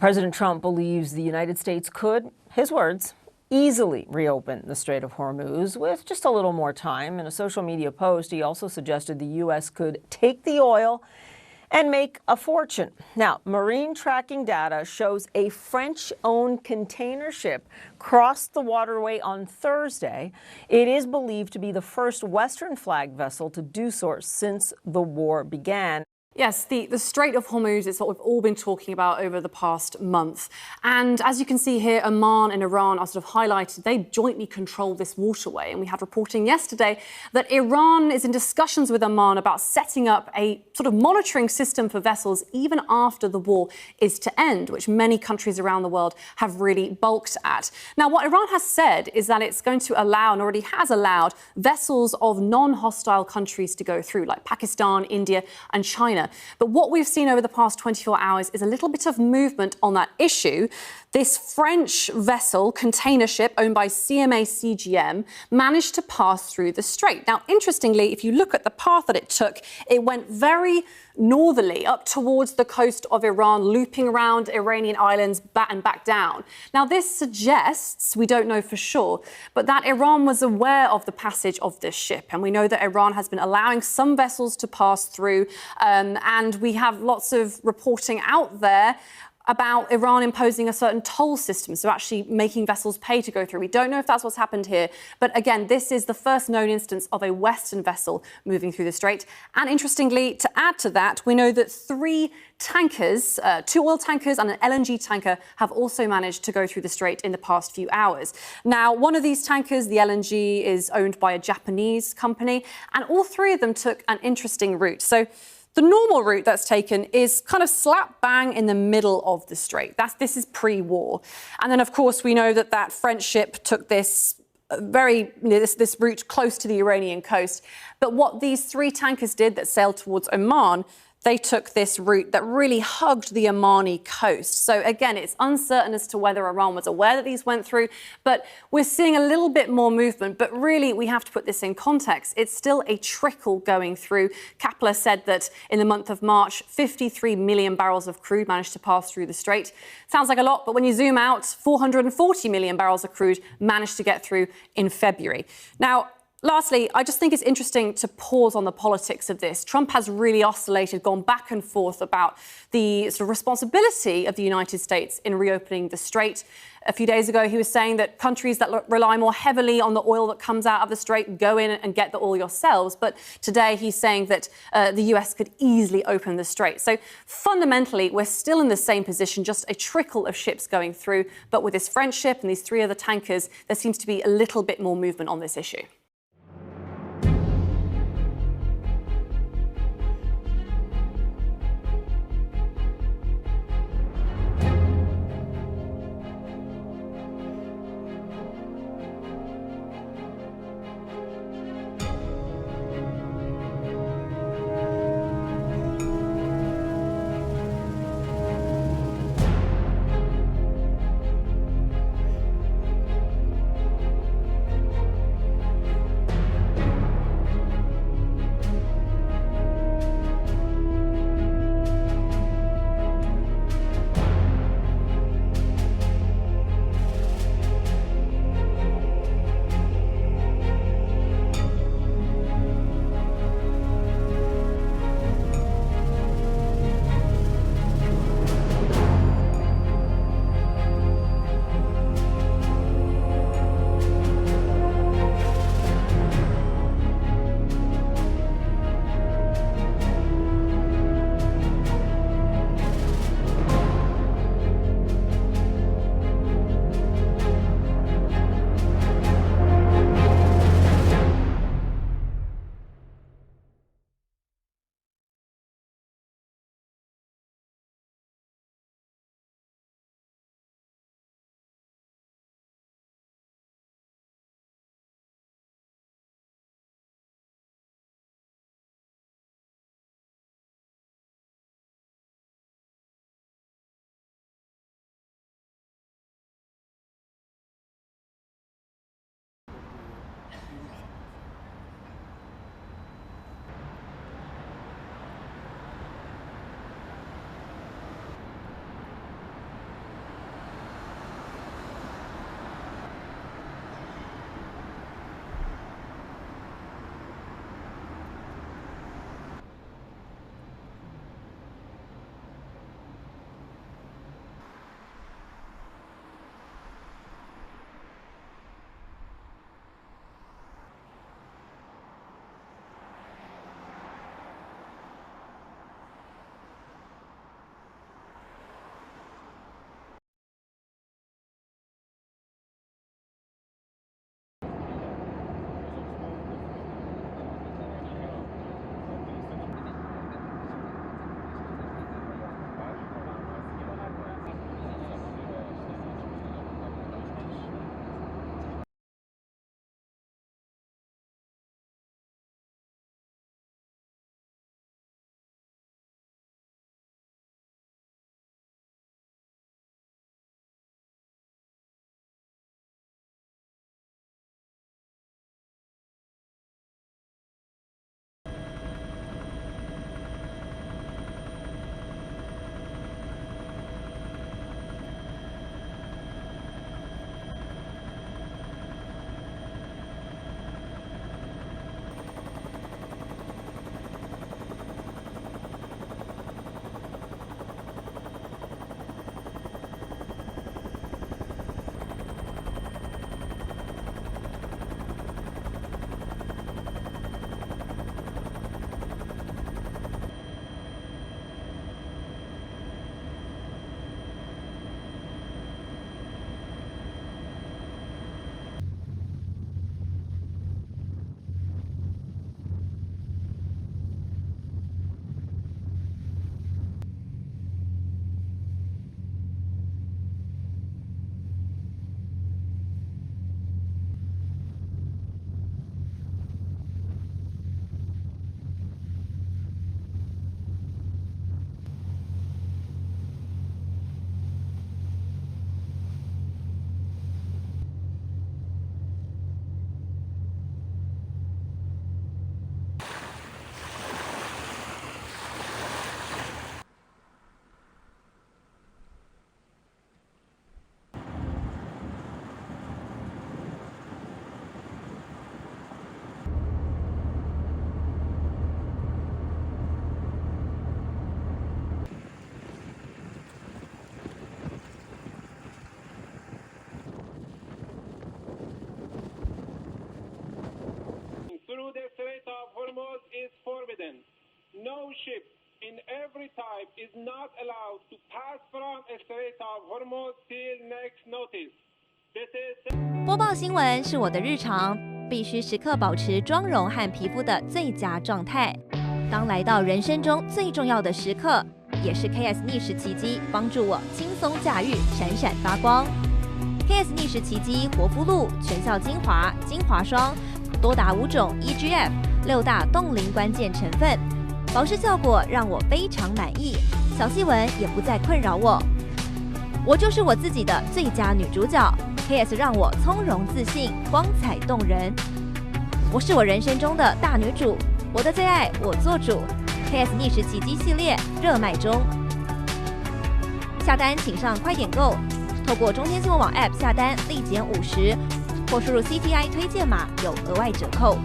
President Trump believes the United States could, his words, easily reopen the Strait of Hormuz with just a little more time. In a social media post, he also suggested the U.S. could take the oil and make a fortune. Now, marine tracking data shows a French-owned container ship crossed the waterway on Thursday. It is believed to be the first Western flag vessel to do so since the war began. Yes, the Strait of Hormuz is what we've all been talking about over the past month. And as you can see here, Oman and Iran are sort of highlighted. They jointly control this waterway. And we had reporting yesterday that Iran is in discussions with Oman about setting up a sort of monitoring system for vessels even after the war is to end, which many countries around the world have really balked at. Now, what Iran has said is that it's going to allow, and already has allowed, vessels of non-hostile countries to go through, like Pakistan, India, and China. But what we've seen over the past 24 hours is a little bit of movement on that issue. This French vessel, container ship owned by CMA CGM, managed to pass through the strait. Now, interestingly, if you look at the path that it took, it went very northerly up towards the coast of Iran, looping around Iranian islands and back down. Now, this suggests, we don't know for sure, but that Iran was aware of the passage of this ship. And we know that Iran has been allowing some vessels to pass through. And we have lots of reporting out there about Iran imposing a certain toll system, so actually making vessels pay to go through. We don't know if that's what's happened here, but again, this is the first known instance of a Western vessel moving through the strait. And interestingly, to add to that, we know that 3 tankers, 2 oil tankers and an LNG tanker, have also managed to go through the strait in the past few hours. Now, one of these tankers, the LNG, is owned by a Japanese company, and all 3 of them took an interesting route. So the normal route that's taken is kind of slap bang in the middle of the strait. This is pre-war. And then, of course, we know that that French ship took this this route close to the Iranian coast. But what these 3 tankers did that sailed towards Oman, they took this route that really hugged the Omani coast. So again, it's uncertain as to whether Iran was aware that these went through, but we're seeing a little bit more movement. But really, we have to put this in context. It's still a trickle going through. Kepler said that in the month of March, 53 million barrels of crude managed to pass through the strait. Sounds like a lot, but when you zoom out, 440 million barrels of crude managed to get through in February. Now, lastly, I just think it's interesting to pause on the politics of this. Trump has really oscillated, gone back and forth about the sort of responsibility of the United States in reopening the strait. A few days ago, he was saying that countries that rely more heavily on the oil that comes out of the strait go in and get the oil yourselves. But today, he's saying that the US could easily open the strait. So fundamentally, we're still in the same position, just a trickle of ships going through. But with this French ship and these 3 other tankers, there seems to be a little bit more movement on this issue. pipe is not allowed to pass from Strait of Hormuz till next notice. This is 播报新闻是我的日常，必须时刻保持妆容和皮肤的最佳状态。当来到人生中最重要的时刻，也是 KS 逆时奇迹帮助我轻松驾驭，闪闪发光。KS 逆时奇迹活肤露全效精华、精华霜，多达5种 EGF 6大冻龄关键成分，保湿效果让我非常满意，小细纹也不再困扰我。我就是我自己的最佳女主角 ，KS 让我从容自信，光彩动人。我是我人生中的大女主，我的最爱我做主。KS 逆时奇迹系列热卖中，下单请上快点购，透过中天新闻网 App 下单立减50，或输入 CTI 推荐码有额外折扣。